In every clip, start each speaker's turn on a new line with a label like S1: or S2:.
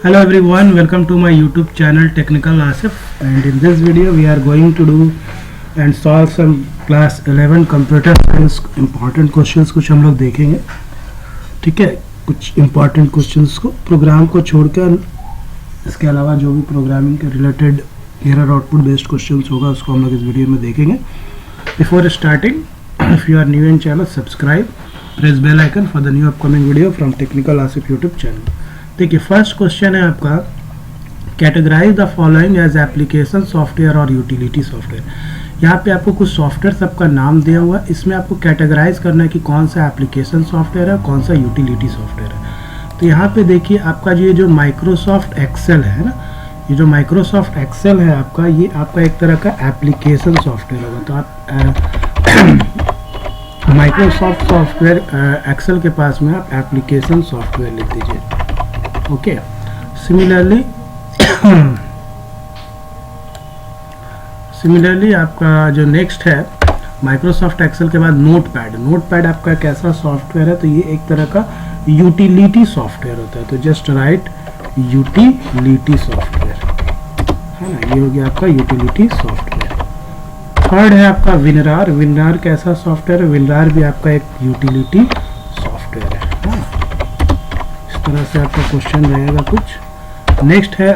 S1: Hello everyone, welcome to my YouTube channel Technical Asif, and in this video we are going to do and solve some class 11 computer science important questions कुछ हम लोग देखेंगे। ठीक है, कुछ important questions को programme को छोड़कर इसके अलावा जो भी प्रोग्रामिंग के related error output based questions होगा उसको हम लोग इस वीडियो में देखेंगे। Before starting, if you are new in channel, subscribe, press bell icon for the new upcoming video from Technical Asif YouTube channel। देखिए फर्स्ट क्वेश्चन है आपका, categorise the following as application software और utility software. यहाँ पे आपको कुछ software सबका नाम दिया हुआ है, इसमें आपको कैटेगराइज करना है कि कौन सा एप्लीकेशन सॉफ्टवेयर है, कौन सा यूटिलिटी सॉफ्टवेयर है। तो यहाँ पे देखिए आपका जो माइक्रोसॉफ्ट एक्सेल है ना, ये जो माइक्रोसॉफ्ट एक्सेल है आपका, ये आपका एक तरह का एप्लीकेशन सॉफ्टवेयर होगा। तो आप माइक्रोसॉफ्ट सॉफ्टवेयर एक्सेल के पास में आप एप्लीकेशन सॉफ्टवेयर लिख दीजिए। ओके, सिमिलरली आपका जो नेक्स्ट है माइक्रोसॉफ्ट एक्सेल के बाद नोटपैड आपका कैसा सॉफ्टवेयर है, तो ये एक तरह का यूटिलिटी सॉफ्टवेयर होता है। तो जस्ट राइट यूटिलिटी सॉफ्टवेयर है ना, ये हो गया आपका यूटिलिटी सॉफ्टवेयर। थर्ड है आपका विनरार कैसा सॉफ्टवेयर है, विनरार भी आपका एक यूटिलिटी सॉफ्टवेयर है। तरह से आपका क्वेश्चन रहेगा कुछ। नेक्स्ट है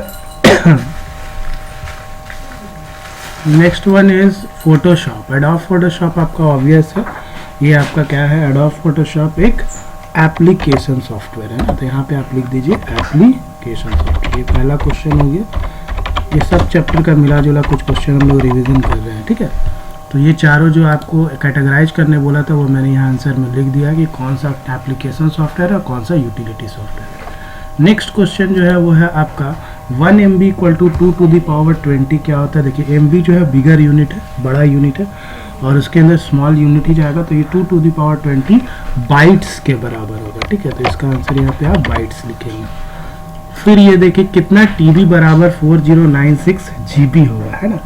S1: next one is Photoshop. Adobe Photoshop आपका ऑब्वियस है, ये आपका क्या है, एडोब फोटोशॉप एक एप्लीकेशन सॉफ्टवेयर है ना। तो यहाँ पे आप लिख दीजिए एप्लीकेशन सॉफ्टवेयर। ये पहला क्वेश्चन हो गया। ये सब चैप्टर का मिला जुला कुछ क्वेश्चन हम लोग रिवीजन कर रहे हैं। ठीक है, तो ये चारों जो आपको कैटेगराइज करने बोला था वो मैंने यहाँ आंसर में लिख दिया कि कौन सा एप्लीकेशन सॉफ्टवेयर है और कौन सा यूटिलिटी सॉफ्टवेयर है। नेक्स्ट क्वेश्चन जो है वो है आपका 1 MB = 2 to the power 20 क्या होता है। देखिए MB जो है बिगर यूनिट है, बड़ा यूनिट है, और उसके अंदर स्मॉल यूनिट ही जाएगा। तो ये 2 to the power 20 बाइट्स के बराबर होगा। ठीक है, तो इसका आंसर यहाँ पे आप बाइट्स लिखेंगे। फिर ये देखिए कितना TB बराबर 4096 GB होगा, है ना।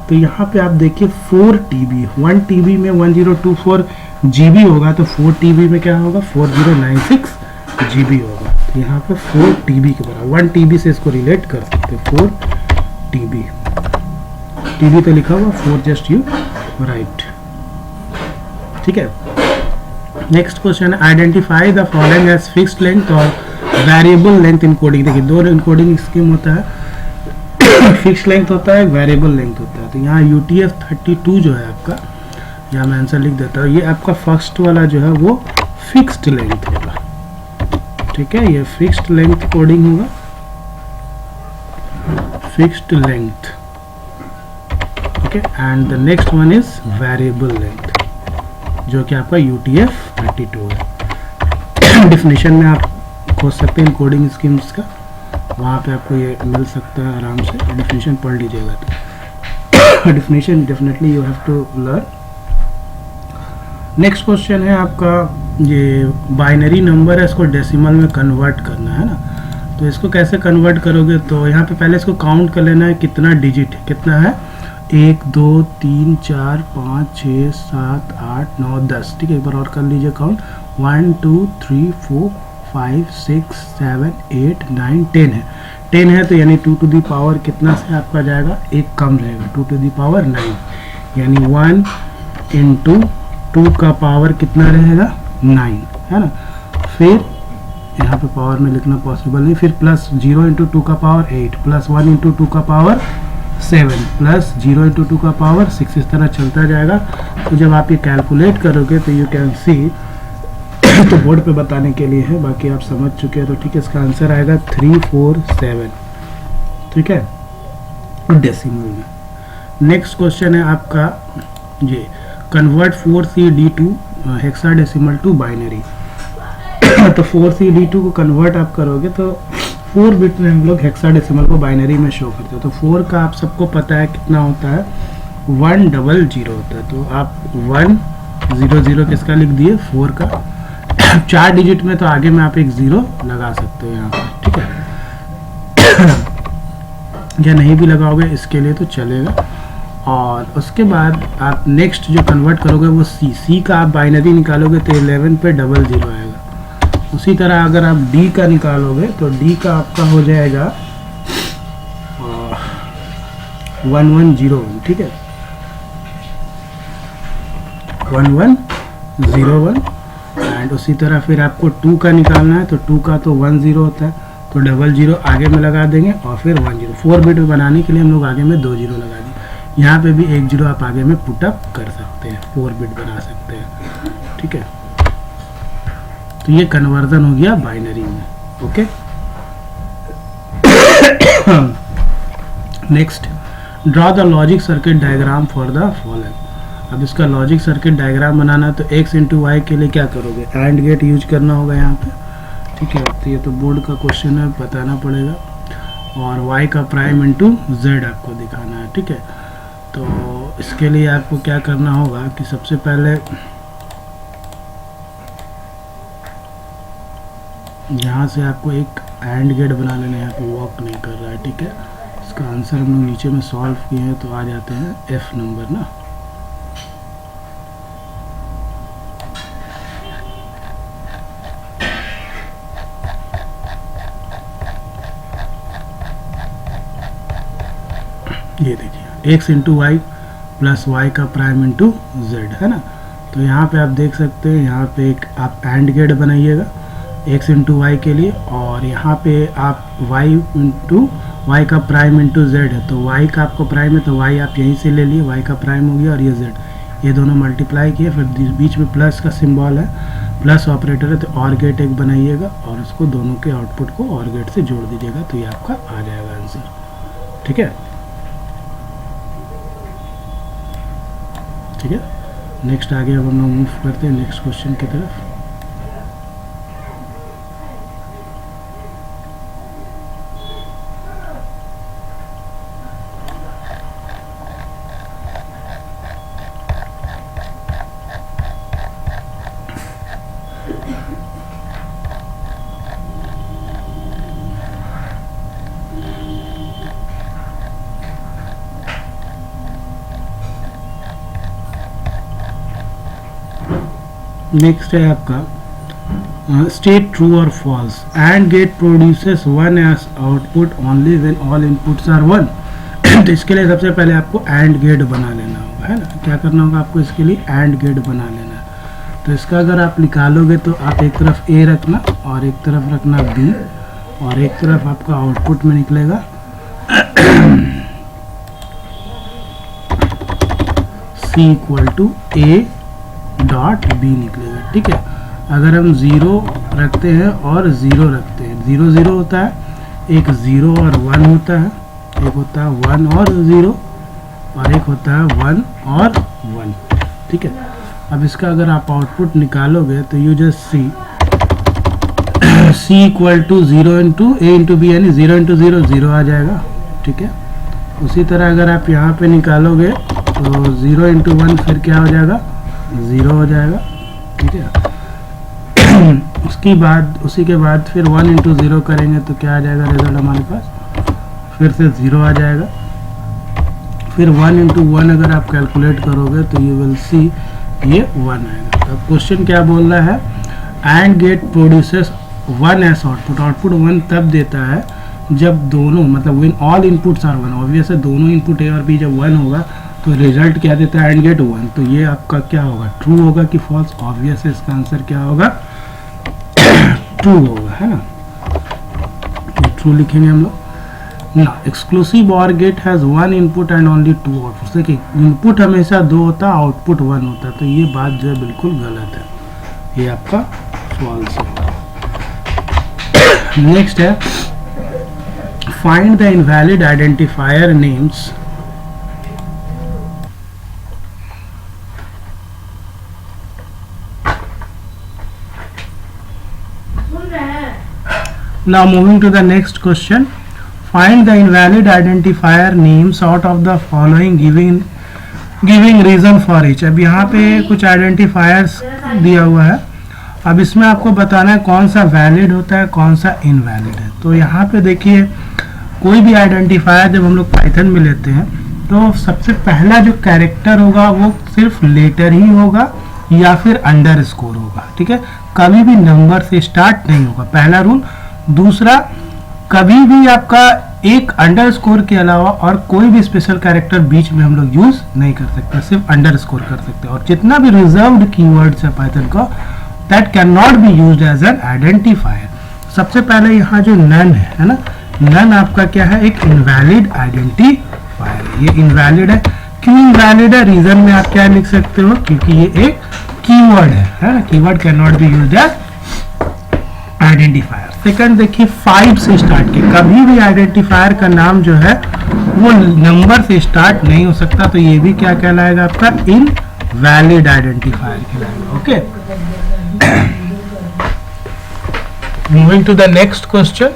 S1: तो यहाँ पे आप देखिए 4 TB, 1 TB में 1024 GB होगा, तो 4 TB में क्या होगा, 4096 GB होगा। तो यहाँ पे 4 TB के बराबर, 1 TB से इसको रिलेट कर सकते हैं। 4 TB तो लिखा हुआ, 4 जस्ट यू राइट। ठीक है, नेक्स्ट क्वेश्चन है identify the following as fixed length और वेरिएबल लेंथ इनकोडिंग। देखिए दो इनकोडिंग स्कीम होता है, फिक्स लेंथ होता है, वेरिएबल लेंथ होता है। तो यहाँ UTF-32 जो है आपका, यहाँ मैं आंसर लिख देता हूँ, ये आपका फर्स्ट वाला जो है वो फिक्स्ड लेंथ होगा। ठीक है, ये फिक्स्ड लेंथ कोडिंग होगा, fixed length. Okay, and the next one is variable length जो कि आपका UTF-32 है। डिफिनेशन में आप खोज सकते हैं कोडिंग स्कीम्स का, वहाँ पे आपको ये मिल सकता है आराम से। डिफिनेशन पढ़ लीजिएगा तो definition definitely you have to learn. Next question है आपका, ये बाइनरी नंबर है, इसको डेसिमल में कन्वर्ट करना है ना। तो इसको कैसे कन्वर्ट करोगे, तो यहाँ पे पहले इसको काउंट कर लेना है कितना डिजिट है, कितना है, 1 2 3 4 5 6 7 8 9 10। ठीक है, एक बार और कर लीजिए काउंट, 1 2 3 4 5 6 7 8 9 10 है। 10 है तो यानी 2 to the power कितना से आपका जाएगा, एक कम रहेगा, 2 to the power 9, यानी 1 × 2 का पावर कितना रहेगा, 9, है ना। फिर यहाँ पे पावर में लिखना पॉसिबल नहीं, फिर प्लस 0 × 2 का पावर 8, प्लस 1 × 2 का पावर 7, प्लस 0 × 2 का पावर 6, इस तरह चलता जाएगा। तो जब आप ये कैलकुलेट करोगे तो यू कैन सी तो बोर्ड पे बताने के लिए है, बाकी आप समझ चुके हैं। तो ठीक है, इसका आंसर आएगा 347। ठीक है, डेसिमल में। नेक्स्ट क्वेश्चन है आपका, ये convert 4CD2 hexadecimal to binary. तो 4CD2 को कन्वर्ट आप करोगे तो 4 बिट में हम लोग हेक्साडेसिमल को बाइनरी में शो करते हैं। तो 4 का आप सबको पता है कितना होता है, 100 होता है। तो आप 100 किसका लिख दिए, 4 का। 4 डिजिट में तो आगे में आप एक 0 लगा सकते हो यहाँ पर। ठीक है, या नहीं भी लगाओगे इसके लिए तो चलेगा। और उसके बाद आप नेक्स्ट जो कन्वर्ट करोगे वो सी का आप बाइनरी निकालोगे तो 11 पे 00 आएगा। उसी तरह अगर आप डी का निकालोगे तो डी का आपका हो जाएगा 1101, ठीक है, 1101। एंड उसी तरह फिर आपको 2 का निकालना है, तो 2 का तो 10 होता है, तो 00 आगे में लगा देंगे और फिर 10। 4 बिट बनाने के लिए हम लोग आगे में 2 0 लगा दिए। यहाँ पे भी 1 0 आप आगे में पुटअप कर सकते हैं, 4 बिट बना सकते हैं, ठीक है। तो ये कन्वर्जन हो गया बाइनरी में, okay. Next, draw the logic circuit diagram for the following. अब इसका लॉजिक सर्किट डायग्राम बनाना है तो x इंटू वाई के लिए क्या करोगे, एंड गेट यूज करना होगा यहाँ पे, ठीक है। तो ये तो बोर्ड का क्वेश्चन है, बताना पड़ेगा। और y का प्राइम इंटू z आपको दिखाना है, ठीक है। तो इसके लिए आपको क्या करना होगा कि सबसे पहले यहाँ से आपको एक एंड गेट बना लेना है, यहाँ पे वर्क नहीं कर रहा है, ठीक है। इसका आंसर हम लोग नीचे में सॉल्व किए हैं तो आ जाते हैं F नंबर ना। ये देखिए x into Y plus Y का प्राइम इंटू जेड, है ना। तो यहाँ पे आप देख सकते हैं, यहाँ पे एक आप एंड गेट बनाइएगा x इंटू वाई के लिए, और यहाँ पे आप y इंटू वाई का प्राइम इंटू जेड है, तो y का आपको प्राइम है तो y आप यहीं से ले लिए, y का प्राइम हो गया, और ये z, ये दोनों मल्टीप्लाई किए, फिर बीच में प्लस का सिंबल है, प्लस ऑपरेटर है, तो और गेट एक बनाइएगा और उसको दोनों के आउटपुट को और गेट से जोड़ दीजिएगा, तो ये आपका आ जाएगा आंसर, ठीक है, ठीक है। नेक्स्ट आगे अब हम लोग मूव करते हैं नेक्स्ट क्वेश्चन की तरफ। नेक्स्ट है आपका स्टेट ट्रू और false. And gate produces 1 as output only when all inputs are 1। तो इसके लिए सबसे पहले आपको एंड गेट बना लेना होगा, है ना। क्या करना होगा आपको इसके लिए, एंड गेट बना लेना है। तो इसका अगर आप निकालोगे तो आप एक तरफ ए रखना और एक तरफ रखना बी, और एक तरफ आपका आउटपुट में निकलेगा C equal to A dot B निकलेगा, ठीक है। अगर हम 0 रखते हैं और 0 रखते हैं, 0 0 होता है, एक 0 और 1 होता है, एक होता है 1 और 0, और एक होता है 1 और 1, ठीक है। अब इसका अगर आप आउटपुट निकालोगे तो you just see equal to 0 into A into B, यानी 0 इंटू 0 0 आ जाएगा, ठीक है। उसी तरह अगर आप यहाँ पे निकालोगे तो 0 इंटू 1 फिर क्या हो जाएगा, 0 हो जाएगा, ठीक है। उसी के बाद फिर 1 इंटू 0 करेंगे तो क्या आ जाएगा रिजल्ट हमारे पास, फिर से 0 आ जाएगा। फिर 1 इंटू 1 अगर आप कैलकुलेट करोगे तो यू विल सी ये 1 आएगा। तो क्वेश्चन क्या बोल रहा है, and gate produces 1 as output. Output 1 तब देता है जब दोनों, मतलब when all inputs are 1। Obvious है दोनों इनपुट ए और बी जब 1 होगा तो रिजल्ट क्या देता है, एंड गेट 1। तो ये आपका क्या होगा, ट्रू होगा कि फॉल्स। ऑब्वियस है इसका आंसर क्या होगा, ट्रू होगा, है ना। ट्रू लिखेंगे हम लोग ना। Exclusive or gate has 1 input and only 2 output. देखिए इनपुट हमेशा 2 होता है, आउटपुट 1 होता है, तो ये बात जो है बिल्कुल गलत है, ये आपका फॉल्स है। नेक्स्ट है find the invalid identifier names Now moving to the next question, find the invalid identifier names out of the following giving reason for each। अब यहाँ पे कुछ आइडेंटिफायर्स दिया हुआ है, अब इसमें आपको बताना है कौन सा वैलिड होता है कौन सा इनवैलिड है। तो यहाँ पे देखिए कोई भी आइडेंटिफायर जब हम लोग पाइथन में लेते हैं तो सबसे पहला जो कैरेक्टर होगा वो सिर्फ लेटर ही होगा या फिर अंडरस्कोर होगा, ठीक है। कभी भी नंबर से स्टार्ट नहीं होगा, पहला रूल। दूसरा, कभी भी आपका एक अंडरस्कोर के अलावा और कोई भी स्पेशल कैरेक्टर बीच में हम लोग यूज नहीं कर सकते, सिर्फ अंडरस्कोर कर सकते हैं। और जितना भी रिजर्व्ड कीवर्ड्स है पाइथन का, that can not be used as an identifier. सबसे पहले यहाँ जो नन है ना, नन आपका क्या है, एक इनवैलिड आइडेंटिफायर। ये इनवैलिड है, क्यों इनवैलिड है, रीजन में आप क्या लिख सकते हो, क्योंकि ये एक कीवर्ड है ना, keyword can not be used as identifier. Second देखिए, 5 से स्टार्ट के कभी भी आइडेंटिफायर का नाम जो है वो नंबर से स्टार्ट नहीं हो सकता, तो ये भी क्या कहलाएगा, आपका इनवैलिड आइडेंटिफायर कहलाएगा। Okay, moving to the next question.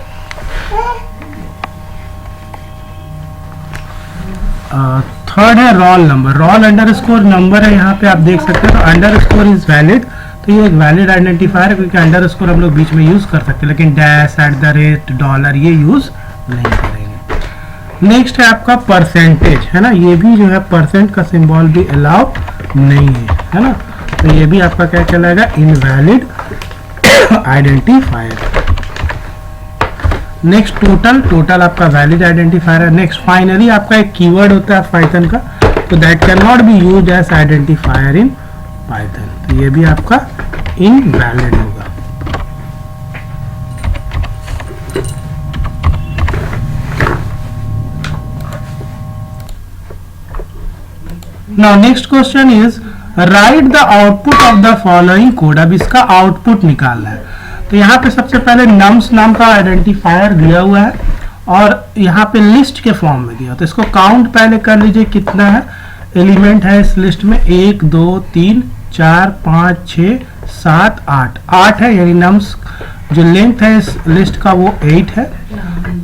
S1: Third है roll number. Roll underscore number है, यहाँ पे आप देख सकते हैं, तो अंडरस्कोर इज वैलिड, तो ये एक वैलिड आइडेंटिफायर है, क्योंकि अंडरस्कोर हम लोग बीच में यूज कर सकते हैं, लेकिन डैश, एट द रेट, $, ये यूज नहीं करेंगे। नेक्स्ट है आपका परसेंटेज, है ना, ये भी जो है परसेंट का सिंबल भी अलाउ नहीं है ना, तो ये भी आपका क्या कहलाएगा, invalid identifier. Next total, total आपका वैलिड आइडेंटिफायर है। नेक्स्ट फाइनली आपका एक कीवर्ड होता है पाइथन का, तो that can not be used as identifier in Python, तो ये भी आपका इनवैलिड होगा। Now next question is write the output of the following code. अब इसका आउटपुट निकालना है, तो यहाँ पे सबसे पहले नम्स नाम का आइडेंटिफायर दिया हुआ है और यहाँ पे लिस्ट के फॉर्म में दिया, तो इसको काउंट पहले कर लीजिए कितना है एलिमेंट है इस लिस्ट में, 1 2 3 4 5 6 7 8, 8 है, यानी नम्स जो लेंथ है इस लिस्ट का वो 8 है।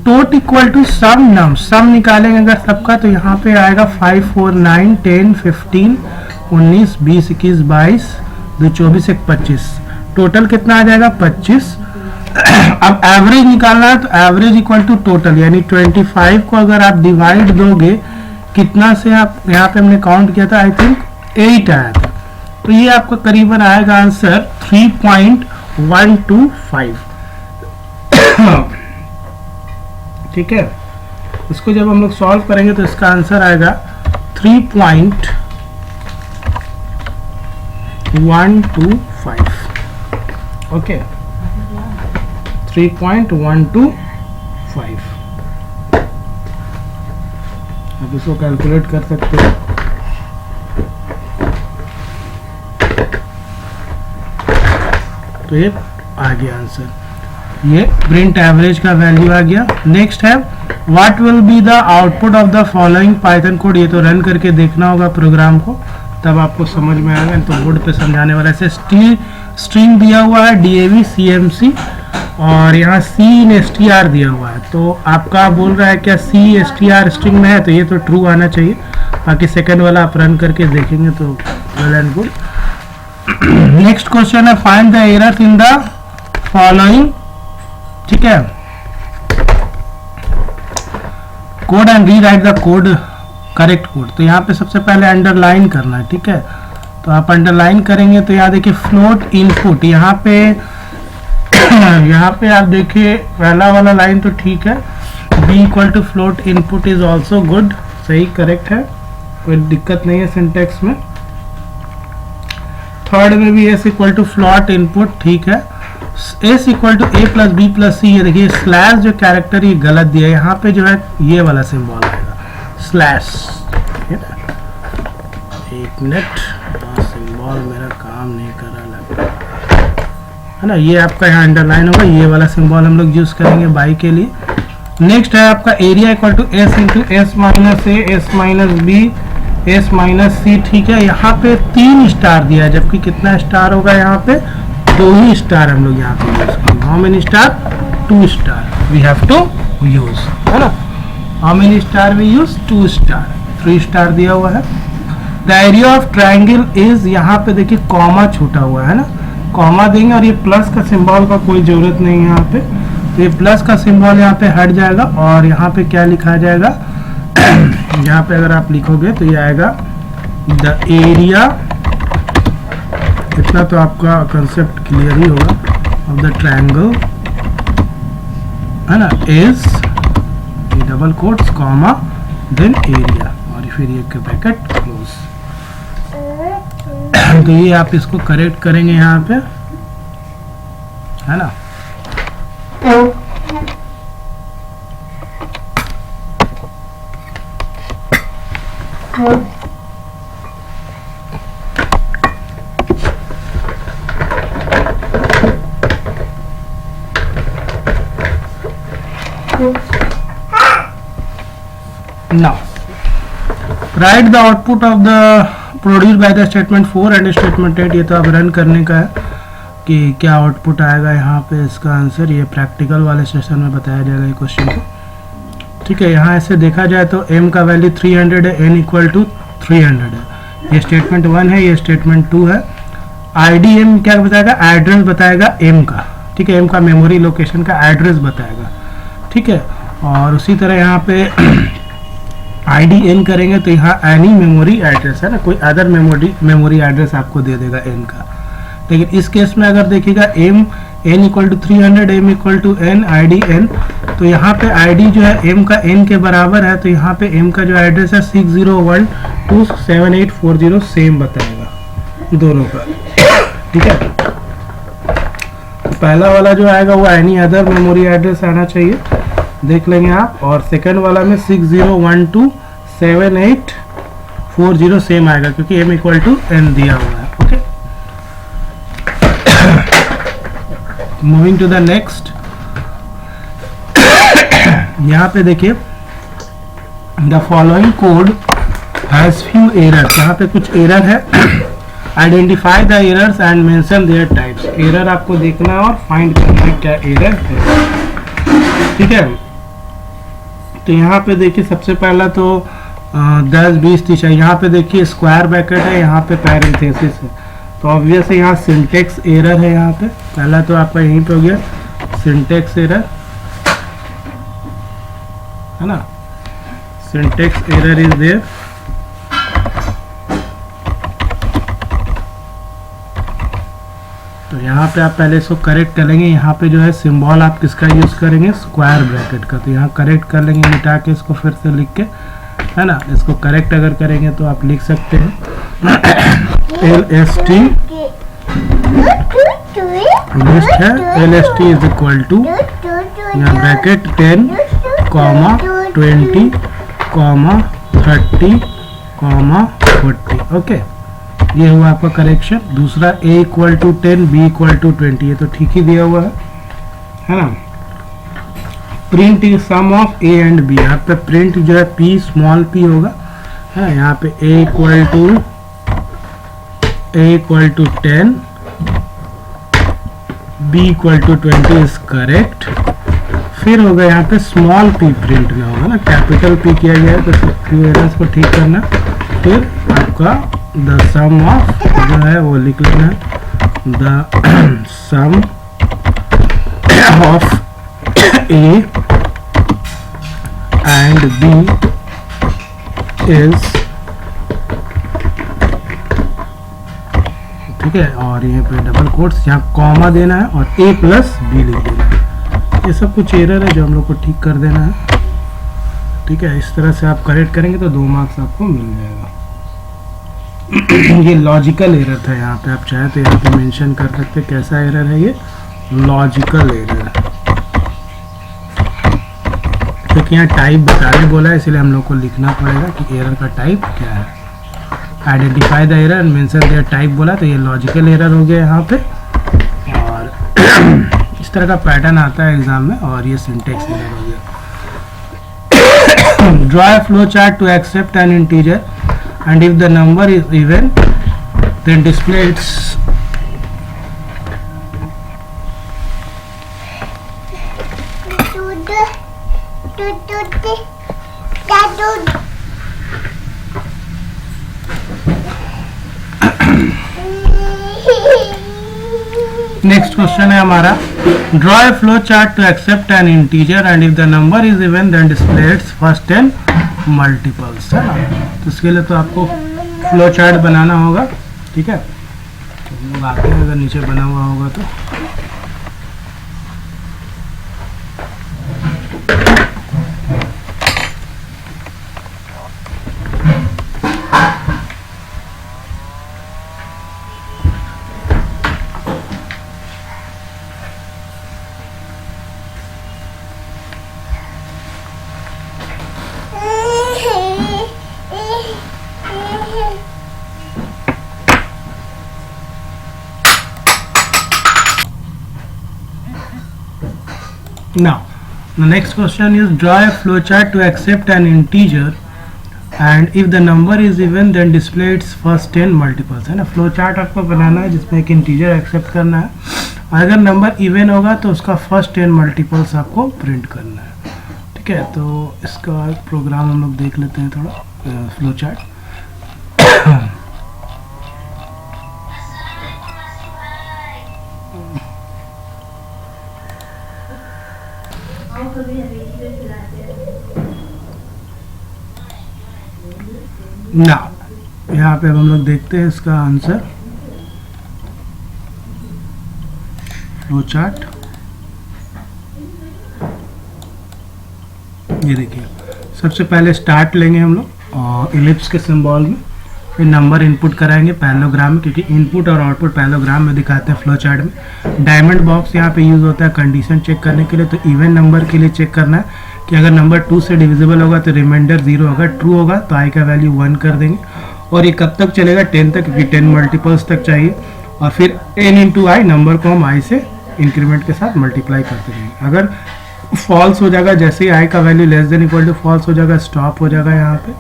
S1: टोट इक्वल टू सम नम्स, सम निकालेंगे अगर सबका, तो यहाँ पे आएगा 5 4 9 10 15 19 20 21 22 2 24 1 25, टोटल कितना आ जाएगा 25। अब एवरेज निकालना है, तो एवरेज इक्वल टू टोटल, यानी 25 को अगर आप डिवाइड दोगे कितना से, आप यहाँ पे हमने काउंट किया था, आई थिंक 8 आया था, तो ये आपका करीबन आएगा आंसर 3.125। ठीक है, इसको जब हम लोग सॉल्व करेंगे तो इसका आंसर आएगा 3.125। ओके, 3.125। अब इसको कैलकुलेट कर सकते हो, तो ये आ गया आंसर, ये प्रिंट एवरेज का वैल्यू आ गया। नेक्स्ट है what will be the output of the following Python code. ये तो रन करके देखना होगा प्रोग्राम को, तब आपको समझ में आएगा, तो बोर्ड पे समझाने वाला है। स्ट्रिंग दिया हुआ है DAV CMC और यहाँ C_str दिया हुआ है, तो आपका बोल रहा है क्या C_str स्ट्रिंग में है, तो ये तो ट्रू आना चाहिए, बाकी सेकंड वाला आप रन करके देखेंगे तो well and good. Next question है find the error in the following, ठीक है, code and rewrite the code, correct code. तो यहाँ पे सबसे पहले अंडरलाइन करना है, ठीक है, तो आप अंडरलाइन करेंगे तो यहाँ देखिए फ्लोट इनपुट, यहाँ पे आप देखिए पहला वाला लाइन तो ठीक है, b equal to float input is also good, सही करेक्ट है, कोई दिक्कत नहीं है सिंटेक्स में। थर्ड में भी s equal to float input ठीक है। s equal to a plus b plus c, ये देखिए स्लैश जो कैरेक्टर ये गलत दिया है, यहाँ पे जो है ये वाला सिंबल आएगा स्लैश, एक मिनट, सिंबल मेरा काम नहीं कर रहा लगता है ना, ये आपका यहाँ अंडरलाइन होगा, ये वाला सिंबल हम लोग यूज करेंगे बाई के लिए। नेक्स्ट है आपका area equal to s into s minus a s minus b s minus c, ठीक है, यहाँ पे 3 स्टार दिया है, जबकि कितना स्टार होगा यहाँ पे 2 ही स्टार हम लोग यहाँ पे यूज करेंगे। How many star, 2 star we have to use, है ना, how many star we use, 2 star, 3 star दिया हुआ है। The area of triangle is, यहाँ पे देखिए कॉमा छूटा हुआ है ना, कॉमा देंगे और ये प्लस का सिंबल का कोई जरूरत नहीं है यहाँ पे, तो ये प्लस का सिंबल यहाँ पे हट जाएगा और यहाँ पे क्या लिखा जाएगा यहाँ पे अगर आप लिखोगे तो ये आएगा द एरिया इतना तो आपका कंसेप्ट क्लियर ही होगा ऑफ द ट्रायंगल, है ना, is double quotes comma then area और फिर ये ब्रैकेट क्लोज। तो ये आप इसको करेक्ट करेंगे यहाँ पे, है ना। Now write the output of the produced by the statement 4 and statement 8। ये तो अब रन करने का है कि क्या आउटपुट आएगा यहाँ पे। इसका आंसर ये प्रैक्टिकल वाले सेशन में बताया जाएगा ये क्वेश्चन को, ठीक है। यहाँ ऐसे देखा जाए तो m का वैल्यू 300 है, n इक्वल टू 300 है। ये स्टेटमेंट 1 है, ये स्टेटमेंट 2 है। IDM क्या बताएगा, एड्रेस बताएगा m का, ठीक है। m का मेमोरी लोकेशन का एड्रेस बताएगा, ठीक है। और उसी तरह यहाँ पे IDN करेंगे तो यहाँ एनी मेमोरी एड्रेस है ना, कोई अदर मेमोरी एड्रेस आपको दे देगा n का। लेकिन इस केस में अगर देखिएगा n equal to 300, m equal to n, IDN, तो यहाँ पे ID जो है m का n के बराबर है, तो यहाँ पे m का जो एड्रेस है 601278440 सेम बताएगा दोनों का, ठीक है। तो पहला वाला जो आएगा वो एनी अदर मेमोरी एड्रेस आना चाहिए, देख लेंगे आप। और सेकंड वाला में 60127840 सेम आएगा क्योंकि m इक्वल टू n दिया हुआ है, okay. Moving to the next, यहाँ पे देखिए the following code has few errors. यहाँ पे कुछ एरर है, identify the errors and mention their types. Error आपको देखना है और फाइंड करना है क्या एरर है, ठीक है। तो यहाँ पे देखिए सबसे पहला तो 10 20 30 है। यहाँ पे देखिए स्क्वायर ब्रैकेट है, यहाँ पे पैरेंथेसिस है, तो ऑब्वियस है यहाँ सिंटेक्स एरर है। यहाँ पे पहला तो आपका यहीं पे हो गया सिंटेक्स एरर, है ना, सिंटेक्स एरर इज देयर। तो यहाँ पे आप पहले इसको करेक्ट कर लेंगे। यहाँ पे जो है सिंबल आप किसका यूज करेंगे, स्क्वायर ब्रैकेट का। तो यहाँ करेक्ट कर लेंगे मिटा के इसको फिर से लिख के, है ना। इसको करेक्ट अगर करेंगे तो आप लिख सकते हैं LST लिस्ट है, LST इज इक्वल टू यहाँ ब्रैकेट 10, 20, 30, 40, ओके। ये हुआ आपका करेक्शन। दूसरा a equal to 10, b equal to 20, ये तो ठीक ही दिया हुआ है ना। Print is sum of a and b। यहाँ पे प्रिंट जो है p स्मॉल p होगा, है। यहाँ पे a equal to 10, b equal to 20 is correct. फिर होगा यहाँ पे स्मॉल p प्रिंट में होगा ना, कैपिटल p किया गया है, तो फ्यू एरर्स को ठीक करना। फिर आपका द सम ऑफ जो है वो लिख लेना, the sum of a and b is, ठीक है। और ये पे डबल कोट्स, यहाँ कॉमा देना है और a प्लस b लिख देना है। ये सब कुछ एरर है जो हम लोग को ठीक कर देना है, ठीक है। इस तरह से आप करेक्ट करेंगे तो 2 मार्क्स आपको मिल जाएगा। ये लॉजिकल एरर था। यहाँ पे आप चाहे तो यहाँ पे मेंशन कर सकते हैं कैसा एरर है, ये लॉजिकल एरर, क्योंकि यहाँ टाइप बताने बोला है, इसलिए हम लोग को लिखना पड़ेगा कि एरर का टाइप क्या है। Identify the error and mention their type बोला, तो ये लॉजिकल एरर हो गया यहाँ पे। और इस तरह का पैटर्न आता है एग्जाम में। और ये सिंटेक्स एरर हो गया। Draw a flow chart to accept an integer and if the number is even then display its next question है हमारा, draw a flow chart to accept an integer and if the number is even then display its first 10 multiples, है ना। तो इसके लिए तो आपको flow chart बनाना होगा, ठीक है। तो हम लोग आते हैं, अगर नीचे बना हुआ होगा तो now the next question is draw a flowchart to accept an integer and if the number is even then display its first 10 multiples, है ना। फ्लो चार्ट आपको बनाना है जिसमें एक इंटीजर एक्सेप्ट करना है, अगर नंबर इवन होगा तो उसका फर्स्ट 10 मल्टीपल्स आपको प्रिंट करना है, ठीक है। तो इसका प्रोग्राम हम लोग देख लेते हैं थोड़ा, फ्लो चार्ट। ना यहाँ पे हम लोग देखते हैं इसका आंसर, फ्लो चार्ट। ये देखिए, सबसे पहले स्टार्ट लेंगे हम लोग इलिप्स के सिंबल में, फिर नंबर इनपुट कराएंगे पैरेललोग्राम में, क्योंकि इनपुट और आउटपुट पैरेललोग्राम में दिखाते हैं फ्लो चार्ट में। डायमंड बॉक्स यहाँ पे यूज होता है कंडीशन चेक करने के लिए, तो इवन नंबर के लिए चेक करना है कि अगर नंबर 2 से डिविजिबल होगा तो रिमाइंडर 0 होगा, ट्रू होगा तो आई का वैल्यू 1 कर देंगे। और ये कब तक चलेगा, 10 तक, क्योंकि 10 मल्टीपल्स तक चाहिए। और फिर n इंटू आई, नंबर को हम आई से इंक्रीमेंट के साथ मल्टीप्लाई करते रहेंगे। अगर फॉल्स हो जाएगा, जैसे ही आई का value less than equal to false हो जाएगा, स्टॉप हो जाएगा यहाँ पे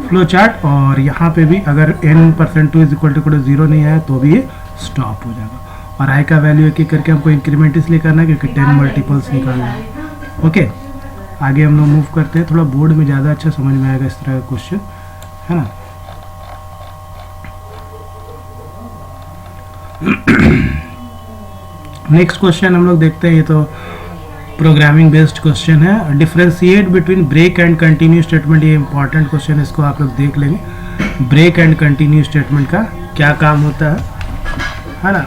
S1: फ्लो चार्ट। और यहाँ पे भी अगर n%2 इज इक्वल टू 0 नहीं आया तो भी ये स्टॉप हो जाएगा। और आई का वैल्यू एक एक करके हमको इंक्रीमेंट इसलिए करना है क्योंकि 10 मल्टीपल्स निकालना है। ओके, आगे हम लोग मूव करते हैं, थोड़ा बोर्ड में ज़्यादा अच्छा समझ में आएगा इस तरह का क्वेश्चन, है ना। नेक्स्ट क्वेश्चन हम लोग देखते हैं, ये तो प्रोग्रामिंग बेस्ड क्वेश्चन है। Differentiate between break and continue statement, ये इंपॉर्टेंट क्वेश्चन है, इसको आप लोग देख लेंगे। ब्रेक एंड कंटिन्यू स्टेटमेंट का क्या काम होता है ना।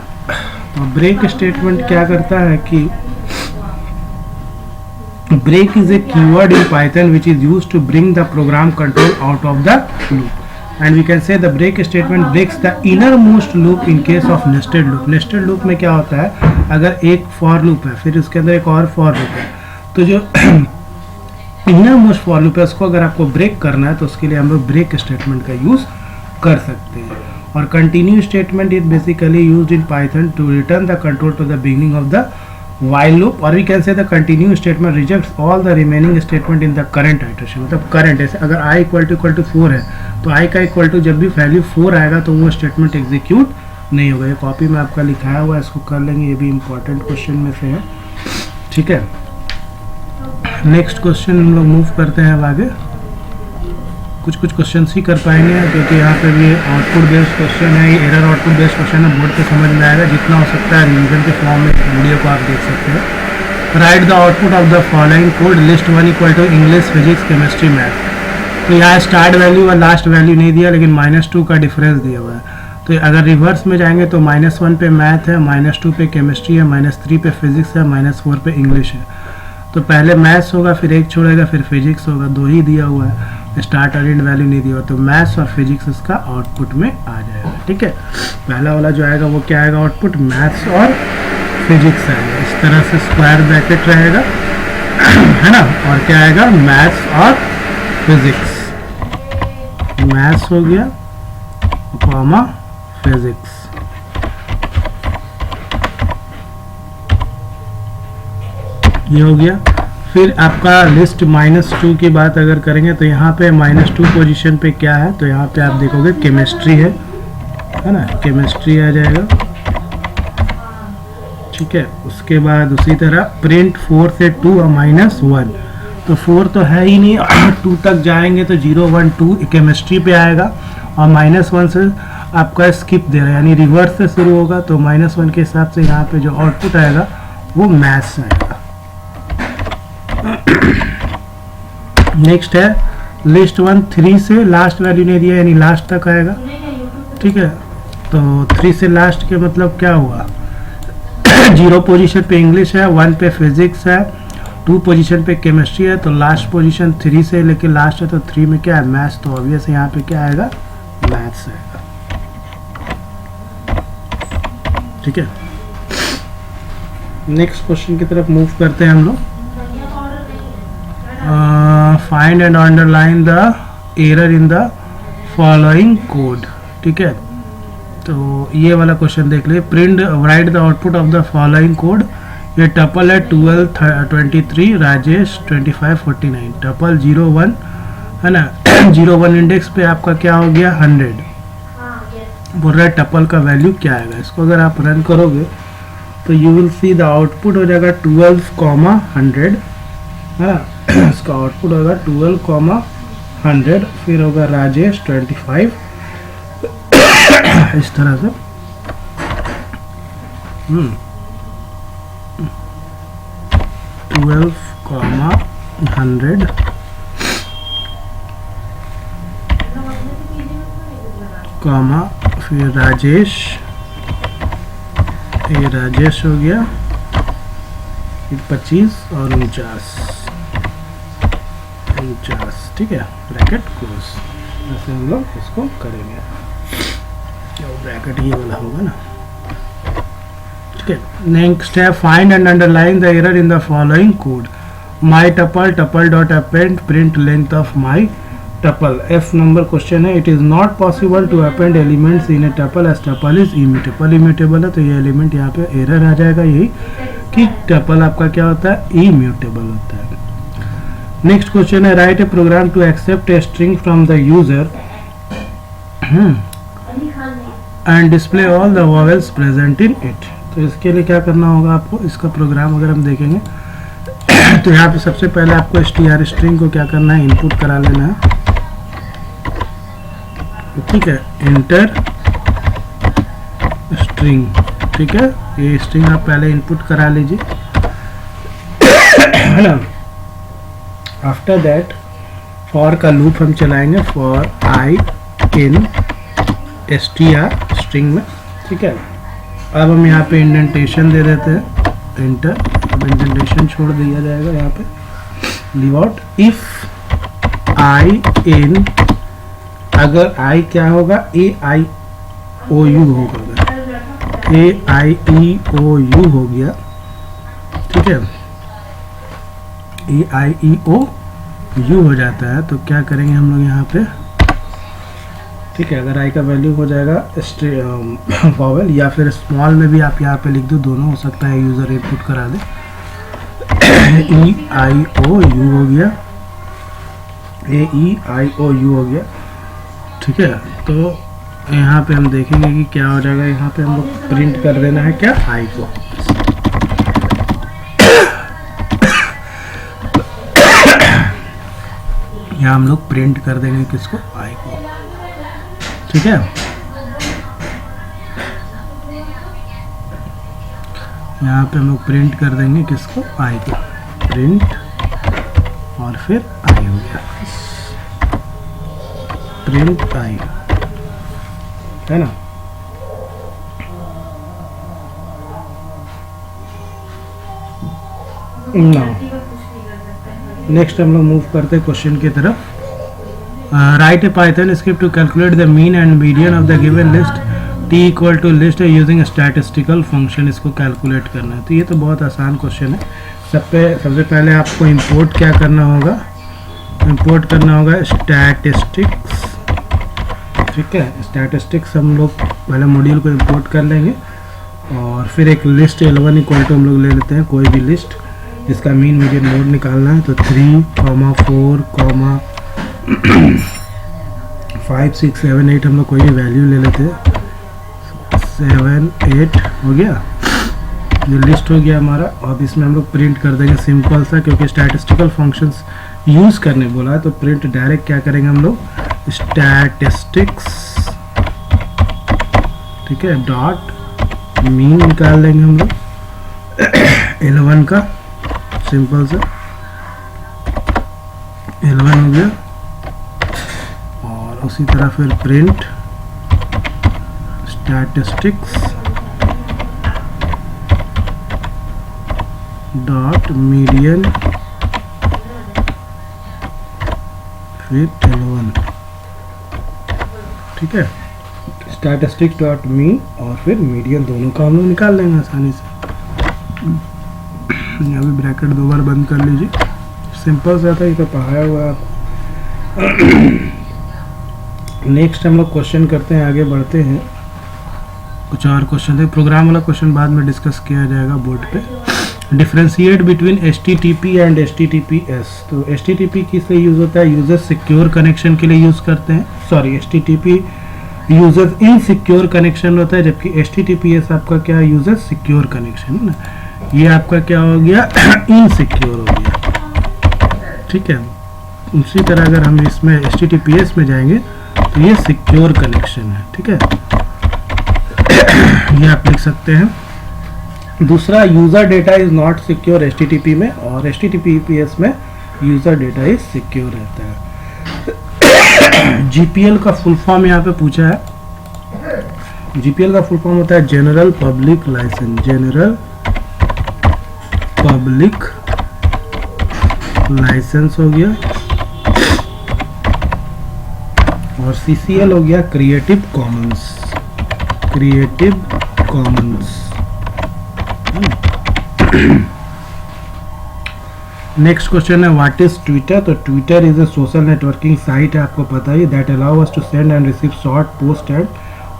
S1: तो ब्रेक स्टेटमेंट क्या करता है कि break is a keyword in Python which is used to bring the program control out of the loop, and we can say the break statement breaks the innermost loop in case of nested loop. nested loop में क्या होता है, अगर एक for loop है फिर उसके अंदर एक और for loop है, तो जो innermost for loop है उसको अगर आपको ब्रेक करना है तो उसके लिए हम लोग ब्रेक स्टेटमेंट का यूज कर सकते हैं। और continue statement is basically used in Python to return the control to the beginning of the while loop, or we can say the continue statement rejects all the remaining statement in the current iteration। मतलब current, ऐसे अगर i equal to 4 है तो i का equal to जब भी value 4 आएगा तो वो स्टेटमेंट एग्जीक्यूट नहीं होगा। ये कॉपी में आपका लिखाया हुआ है, इसको कर लेंगे, ये भी इंपॉर्टेंट क्वेश्चन में से है, ठीक है। नेक्स्ट क्वेश्चन हम लोग मूव करते हैं अब आगे। कुछ क्वेश्चन ही कर पाएंगे क्योंकि यहाँ पे भी आउटपुट बेस्ड क्वेश्चन है, ये एरर आउटपुट बेस्ड क्वेश्चन है, बोर्ड पे समझ में आएगा। जितना हो सकता है रिवीजन के फॉर्म में वीडियो को आप देख सकते हैं। Write the output of the following code, list 1 equal to English, physics, chemistry, math. तो यहाँ स्टार्ट वैल्यू और लास्ट वैल्यू नहीं दिया, लेकिन -2 का डिफरेंस दिया हुआ है। तो अगर रिवर्स में जाएंगे तो -1 पे मैथ है, -2 पे केमिस्ट्री है, -3 पे फिजिक्स है, -4 पे इंग्लिश है। तो पहले मैथ्स होगा, फिर एक छोड़ेगा, फिर फिजिक्स होगा, 2 ही दिया हुआ है, स्टार्ट और एंड वैल्यू नहीं दिया हुआ, तो मैथ्स और फिजिक्स इसका आउटपुट में आ जाएगा, ठीक है। पहला वाला जो आएगा वो क्या आएगा, आउटपुट मैथ्स और फिजिक्स आएगा। इस तरह से स्क्वायर ब्रैकेट रहेगा, है ना। और क्या आएगा, मैथ्स और फिजिक्स, मैथ्स हो गया कॉमा फिजिक्स। ये हो गया। फिर आपका लिस्ट -2 की बात अगर करेंगे तो यहाँ पे -2 पोजीशन पे क्या है, तो यहाँ पे आप देखोगे केमिस्ट्री है ना, केमिस्ट्री आ जाएगा, ठीक है। उसके बाद उसी तरह प्रिंट 4 से 2 और -1, तो 4 तो है ही नहीं, 2 तक जाएंगे तो 0 1 2 केमिस्ट्री पे आएगा, और -1 से आपका स्किप दे रहा है, यानी रिवर्स से शुरू होगा, तो -1 के हिसाब से यहाँ पे जो आउटपुट आएगा वो मैथ्स आएगा। नेक्स्ट है लिस्ट 1 3 से लास्ट वैल्यू नहीं दिया, यानी लास्ट तक आएगा, ठीक है। तो 3 से लास्ट के मतलब क्या हुआ 0 पोजीशन पे इंग्लिश है, 1 पे फिजिक्स है, 2 पोजीशन पे केमिस्ट्री है, तो लास्ट पोजीशन 3 से लेके लास्ट है, तो 3 में क्या है मैथ्स, तो ऑब्वियस यहाँ पे क्या आएगा मैथ्स आएगा। ठीक है, नेक्स्ट क्वेश्चन की तरफ मूव करते हैं हम लोग। Find and underline the error in the following code. ठीक है, तो ये वाला क्वेश्चन देख लीजिए। Print right the output of the following code. ये टपल है 12 23 राजेश 25 49, टपल 01 है ना 01 इंडेक्स पे आपका क्या हो गया 100। बोल रहा है टपल का वैल्यू क्या आएगा। इसको अगर आप रन करोगे तो you will see the output हो जाएगा 12,100 है ना। इसका आउटपुट होगा 12,100, फिर होगा राजेश 25 इस तरह से। 12,100 कॉमा फिर राजेश, ये राजेश हो गया, फिर 25 और 49। ठीक है, ब्रैकेट क्लोज। ऐसे हम लोग इसको करेंगे। क्या ब्रैकेट ये वाला होगा ना। ठीक है, नेक्स्ट है find and underline the error in the following code. My tuple tuple dot append print length of my tuple. F number question है। It is not possible to append elements in a tuple as tuple is immutable. Immutable है तो ये element यहाँ पे error आ जाएगा, यही कि tuple आपका क्या होता है इम्यूटेबल होता है। Next question is write a program to accept a string from the user and display all the vowels present in it. तो इसके लिए क्या करना होगा आपको, इसका प्रोग्राम अगर हम देखेंगे तो यहाँ पे सबसे पहले आपको str स्ट्रिंग को क्या करना है इनपुट करा लेना है। ठीक है, इंटर स्ट्रिंग। ठीक है, ये स्ट्रिंग आप पहले इनपुट करा लीजिए है ना। आफ्टर दैट फॉर का लूप हम चलाएंगे for I in str string में। ठीक है, अब हम यहाँ पे इंडेंटेशन दे देते हैं इंटर। अब इंडेंटेशन छोड़ दिया जाएगा यहाँ पे। लीव आउट इफ आई इन, अगर आई क्या होगा AIOU होगा, AIEOU हो गया। ठीक है, AIEOU हो जाता है तो क्या करेंगे हम लोग यहाँ पे। ठीक है, अगर आई का वैल्यू हो जाएगा वॉवेल या फिर स्मॉल में भी आप यहाँ पे लिख दो, दोनों हो सकता है, यूजर इनपुट करा दे। EIOU हो गया, AEIOU हो गया। ठीक है, तो यहाँ पे हम देखेंगे कि क्या हो जाएगा। यहाँ पे हम लोग प्रिंट कर देना है क्या आई को। यहाँ हम लोग प्रिंट कर देंगे किसको आई को। ठीक है, यहाँ पे हम लोग प्रिंट कर देंगे किसको आई को। प्रिंट और फिर आई हो गया, प्रिंट आई है ना। नेक्स्ट हम लोग मूव करते हैं क्वेश्चन की तरफ। Write a Python script to calculate the mean and median of the given list t equal to list using statistical function. इसको कैलकुलेट करना है, तो ये तो बहुत आसान क्वेश्चन है। सबसे पहले आपको इंपोर्ट क्या करना होगा, इंपोर्ट करना होगा स्टैटिस्टिक्स। ठीक है, स्टैटिस्टिक्स हम लोग पहले मॉड्यूल को इंपोर्ट कर लेंगे और फिर एक लिस्ट L1 इक्वल टू हम लोग ले लेते हैं कोई भी लिस्ट जिसका मीन मीडियन मोड निकालना है। तो 3, 4, 5, 6, 7, 8 हम लोग कोई भी वैल्यू ले लेते हैं। 7, 8 हो गया, ये लिस्ट हो गया हमारा। अब इसमें हम लोग प्रिंट कर देंगे सिंपल सा, क्योंकि स्टैटिस्टिकल फंक्शंस यूज़ करने बोला है तो प्रिंट डायरेक्ट क्या करेंगे हम लोग स्टैटिस्टिक्स। ठीक है, डॉट मीन निकाल देंगे हम लोग L1 का, सिंपल सा L1 हो गया। और उसी तरह फिर प्रिंट स्टैटिस्टिक्स डॉट मीडियन फिर L1, ठीक है। स्टैटिस्टिक्स डॉट मी और फिर मीडियन, दोनों का हम लोग निकाल लेंगे आसानी से। यहाँ भी ब्रैकेट 2 बार बंद कर लीजिए, सिंपल सा था, ये तो पढ़ाया हुआ है आपको। नेक्स्ट हम लोग क्वेश्चन करते हैं, आगे बढ़ते हैं। कुछ और क्वेश्चन है, प्रोग्राम वाला क्वेश्चन बाद में डिस्कस किया जाएगा बोर्ड पे। Differentiate between HTTP and HTTPS। तो HTTP किस लिए यूज़ होता है? यूजर सिक्योर कनेक्शन के लिए यूज़ करते हैं, sorry HTTP user insecure connection होता है, जबकि HTTPS आपका क्या है? यूजर सिक्योर कनेक्शन है ना। ये आपका क्या हो गया? इनसिक्योर हो गया, ठीक है। उसी तरह अगर हम इसमें HTTPS में जाएंगे तो ये सिक्योर कनेक्शन है, ठीक है। ये आप लिख सकते हैं। दूसरा, user data is not secure HTTP में, और HTTPS में यूजर डेटा इज सिक्योर रहता है। GPL का फुल फॉर्म यहाँ पे पूछा है। GPL का फुल फॉर्म होता है general public licence, general public licence हो गया, और CCL हो गया creative commons, creative commons. Next question है व्हाट इज ट्विटर। तो Twitter is a social networking site है, आपको पता ही, that allow us to send and receive short post and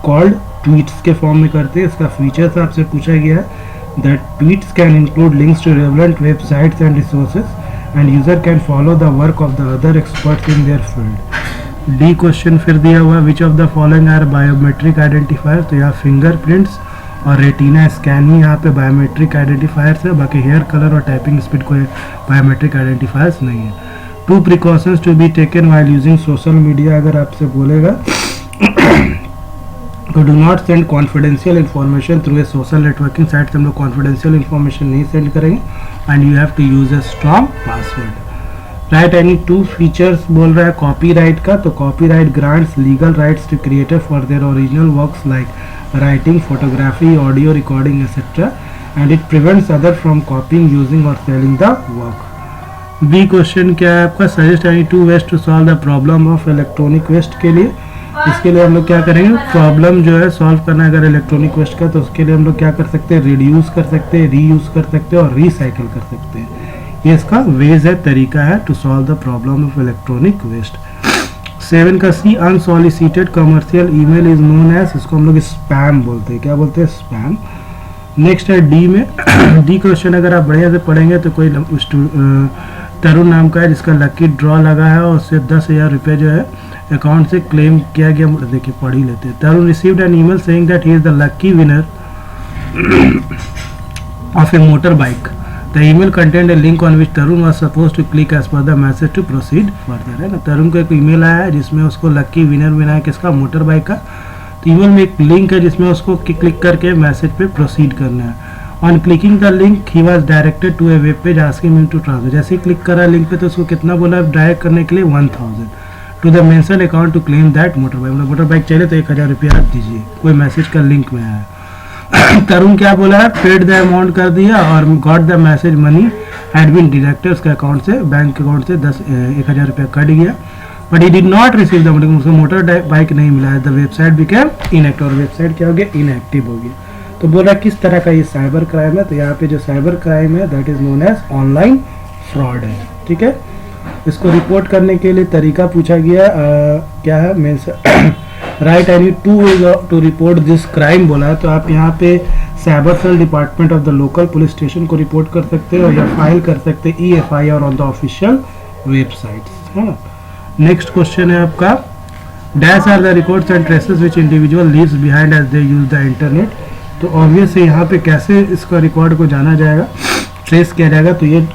S1: called tweets के फॉर्म में करते हैं। इसका फीचर्स आपसे पूछा गया है that tweets can include links to relevant websites and resources and user can follow the work of the other experts in their field. D question फिर दिया हुआ, which of the following are biometric identifier. तो यहाँ fingerprints और retina scan ही यहाँ पे biometric identifiers है, बाकी हेयर कलर और टाइपिंग स्पीड कोई बायोमेट्रिक आइडेंटिफायर्स नहीं है। 2 precautions to be taken while using social media, अगर आपसे बोलेगा तो do not send confidential information through a social networking site से हम लोग कॉन्फिडेंशियल इन्फॉर्मेशन नहीं सेंड करेंगे, and you have to use a strong password. Write any 2 features बोल रहा है कॉपीराइट का। तो copyright grants legal rights to creator for their original works like writing, photography, audio recording, etc. and it prevents other from copying, using or selling the work. B question क्या है आपका? suggest any 2 ways to solve the problem of electronic waste के लिए। इसके लिए हम लोग क्या करेंगे? प्रॉब्लम जो है सॉल्व करना है अगर इलेक्ट्रॉनिक वेस्ट का, तो उसके लिए हम लोग क्या कर सकते हैं? रिड्यूस कर सकते हैं, रीयूज कर सकते हैं और रिसाइकिल कर सकते हैं। ये इसका वेज है, तरीका है to solve the problem of electronic waste. 7 का C, unsolicited commercial email is known as, इसको हम लोग स्पैम बोलते हैं। क्या बोलते हैं? स्पैम। नेक्स्ट है डी में। डी क्वेश्चन अगर आप बढ़िया से पढ़ेंगे तो कोई तरुण नाम का है जिसका लकी ड्रॉ लगा है और उससे 10,000 रुपये जो है अकाउंट से क्लेम किया गया। देखिए पढ़ ही लेते हैं। Tarun received an email saying that he is the lucky winner of a motor bike. The email contained a link on which Tarun was supposed to click as per the message to proceed further, है ना। तरुण को एक email आया है जिसमें उसको lucky winner मिला है किसका? मोटर बाइक का। तो ईमेल में एक लिंक है जिसमें उसको क्लिक करके मैसेज पे प्रोसीड करना है। On clicking the link he was directed to a web page asking him to transfer. जैसे ही क्लिक करा लिंक पे तो उसको कितना बोला डायरेक्ट करने के लिए? 1000 to the mention account to claim that motor bike. Motor bike चाहिए तो 1000 रुपया आप दीजिए, कोई मैसेज का लिंक में आया। तरुण क्या बोला है? पेड द अमाउंट कर दिया और got the message money had been deducted, उसके अकाउंट से, बैंक अकाउंट से 1000 रुपया कट गया। But he did not receive the money, उसको मोटर बाइक नहीं मिला है। द वेबसाइट बिकेम इनएक्टिव, और वेबसाइट क्या हो गया? इनएक्टिव हो गया। तो बोल रहा किस तरह का ये साइबर क्राइम है? तो यहाँ पे जो साइबर क्राइम है that is known as online fraud है, ठीक है। इसको रिपोर्ट करने के लिए तरीका पूछा गया क्या है? Means write any 2 ways to report this crime बोला है। तो आप यहाँ पे cyber cell department of the local police station को रिपोर्ट कर सकते हो या फाइल कर सकते हैं EFIR on the official website, है ना। नेक्स्ट क्वेश्चन है आपका dash are the records and traces which individual leaves behind as they use the internet. तो ऑब्वियस है यहाँ पे कैसे इसका रिकॉर्ड को जाना जाएगा, ट्रेस किया जाएगा। तो ये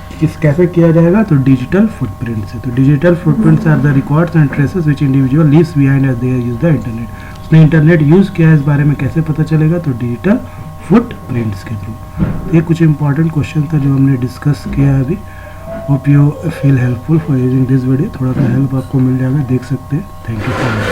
S1: कैसे किया जाएगा? तो डिजिटल फुटप्रिंट से। तो digital footprints are the records and traces which individual leaves behind as they use the internet. उसने इंटरनेट यूज किया है, इस बारे में कैसे पता चलेगा? तो डिजिटल फुटप्रिंट्स के थ्रू। ये कुछ इंपॉर्टेंट क्वेश्चन था जो हमने डिस्कस किया है अभी। Hope you feel helpful for using this video. थोड़ा सा हेल्प आपको मिल जाएगा, देख सकते हैं। Thank you for